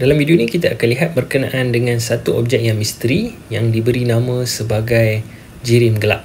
Dalam video ini kita akan lihat berkenaan dengan satu objek yang misteri yang diberi nama sebagai jirim gelap.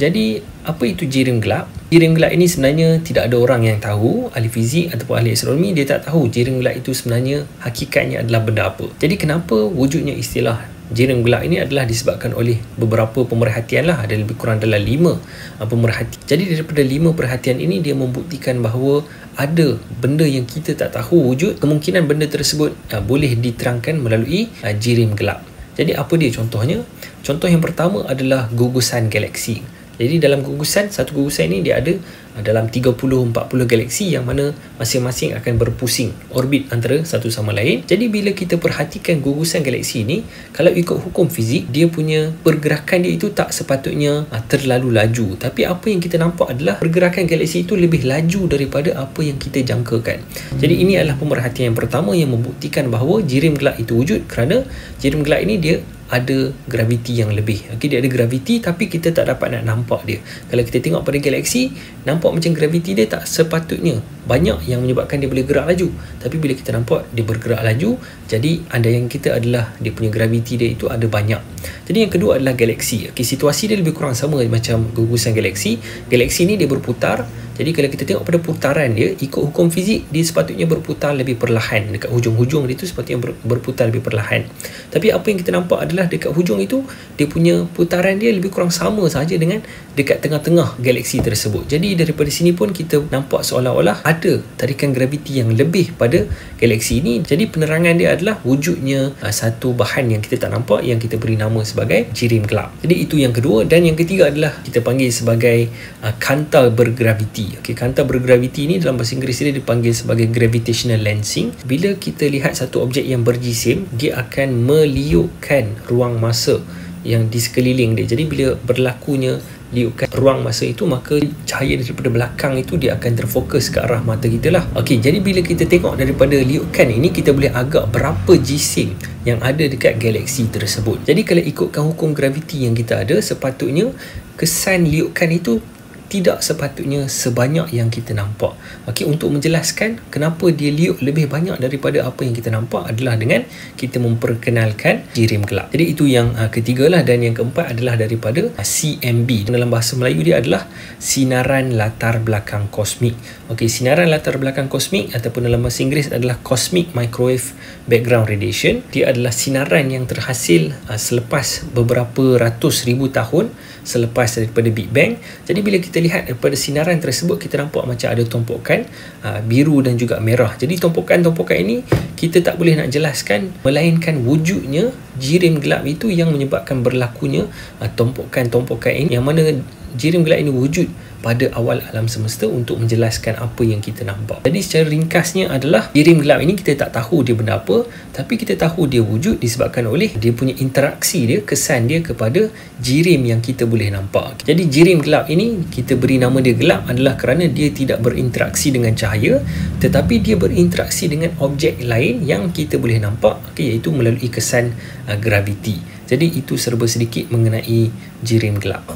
Jadi, apa itu jirim gelap? Jirim gelap ini sebenarnya tidak ada orang yang tahu. Ahli fizik ataupun ahli astronomi dia tak tahu jirim gelap itu sebenarnya hakikatnya adalah benda apa. Jadi kenapa wujudnya istilah jirim gelap ini adalah disebabkan oleh beberapa pemerhatian lah. Ada lebih kurang dalam 5 pemerhatian. Jadi daripada 5 perhatian ini dia membuktikan bahawa ada benda yang kita tak tahu wujud. Kemungkinan benda tersebut boleh diterangkan melalui jirim gelap. Jadi apa dia contohnya? Contoh yang pertama adalah gugusan galaksi. Jadi dalam satu gugusan ini dia ada dalam 30-40 galaksi yang mana masing-masing akan berpusing orbit antara satu sama lain. Jadi bila kita perhatikan gugusan galaksi ini, kalau ikut hukum fizik, dia punya pergerakan dia itu tak sepatutnya terlalu laju. Tapi apa yang kita nampak adalah pergerakan galaksi itu lebih laju daripada apa yang kita jangkakan. Jadi ini adalah pemerhatian yang pertama yang membuktikan bahawa jirim gelap itu wujud, kerana jirim gelap ini dia ada graviti yang lebih. Okey, dia ada graviti tapi kita tak dapat nak nampak dia. Kalau kita tengok pada galaksi, nampak macam graviti dia tak sepatutnya banyak yang menyebabkan dia boleh gerak laju. Tapi bila kita nampak dia bergerak laju, jadi andaian kita adalah dia punya graviti dia itu ada banyak. Jadi yang kedua adalah galaksi. Okey, situasi dia lebih kurang sama macam gugusan galaksi. Galaksi ni dia berputar. Jadi kalau kita tengok pada putaran dia, ikut hukum fizik, dia sepatutnya berputar lebih perlahan. Dekat hujung-hujung dia tu sepatutnya berputar lebih perlahan. Tapi apa yang kita nampak adalah dekat hujung itu, dia punya putaran dia lebih kurang sama saja dengan dekat tengah-tengah galaksi tersebut. Jadi daripada sini pun kita nampak seolah-olah ada tarikan graviti yang lebih pada galaksi ini. Jadi penerangan dia adalah wujudnya satu bahan yang kita tak nampak, yang kita beri nama sebagai jirim gelap. Jadi itu yang kedua. Dan yang ketiga adalah kita panggil sebagai kanta bergraviti. Okey, kanta bergraviti ini dalam bahasa Inggeris dia dipanggil sebagai gravitational lensing. Bila kita lihat satu objek yang berjisim, dia akan meliukkan ruang masa yang di sekeliling dia. Jadi bila berlakunya liukan ruang masa itu, maka cahaya daripada belakang itu dia akan terfokus ke arah mata kita lah. Okey, jadi bila kita tengok daripada liukan ini, kita boleh agak berapa jisim yang ada dekat galaksi tersebut. Jadi kalau ikutkan hukum graviti yang kita ada, sepatutnya kesan liukan itu tidak sepatutnya sebanyak yang kita nampak. Okey, untuk menjelaskan kenapa dia liuk lebih banyak daripada apa yang kita nampak adalah dengan kita memperkenalkan jirim gelap. Jadi itu yang ketiga lah. Dan yang keempat adalah daripada CMB. Dalam bahasa Melayu dia adalah sinaran latar belakang kosmik. Okey, sinaran latar belakang kosmik ataupun dalam bahasa Inggeris adalah cosmic microwave background radiation. Dia adalah sinaran yang terhasil selepas beberapa ratus ribu tahun selepas daripada Big Bang. Jadi bila kita lihat daripada sinaran tersebut, kita nampak macam ada tumpukan biru dan juga merah. Jadi tumpukan-tumpukan ini kita tak boleh nak jelaskan melainkan wujudnya jirim gelap itu yang menyebabkan berlakunya tumpukan-tumpukan ini, yang mana jirim gelap ini wujud pada awal alam semesta untuk menjelaskan apa yang kita nampak. Jadi secara ringkasnya adalah jirim gelap ini kita tak tahu dia benda apa, tapi kita tahu dia wujud disebabkan oleh dia punya interaksi dia, kesan dia kepada jirim yang kita boleh nampak. Jadi jirim gelap ini kita beri nama dia gelap adalah kerana dia tidak berinteraksi dengan cahaya, tetapi dia berinteraksi dengan objek lain yang kita boleh nampak, iaitu melalui kesan graviti. Jadi itu serba sedikit mengenai jirim gelap.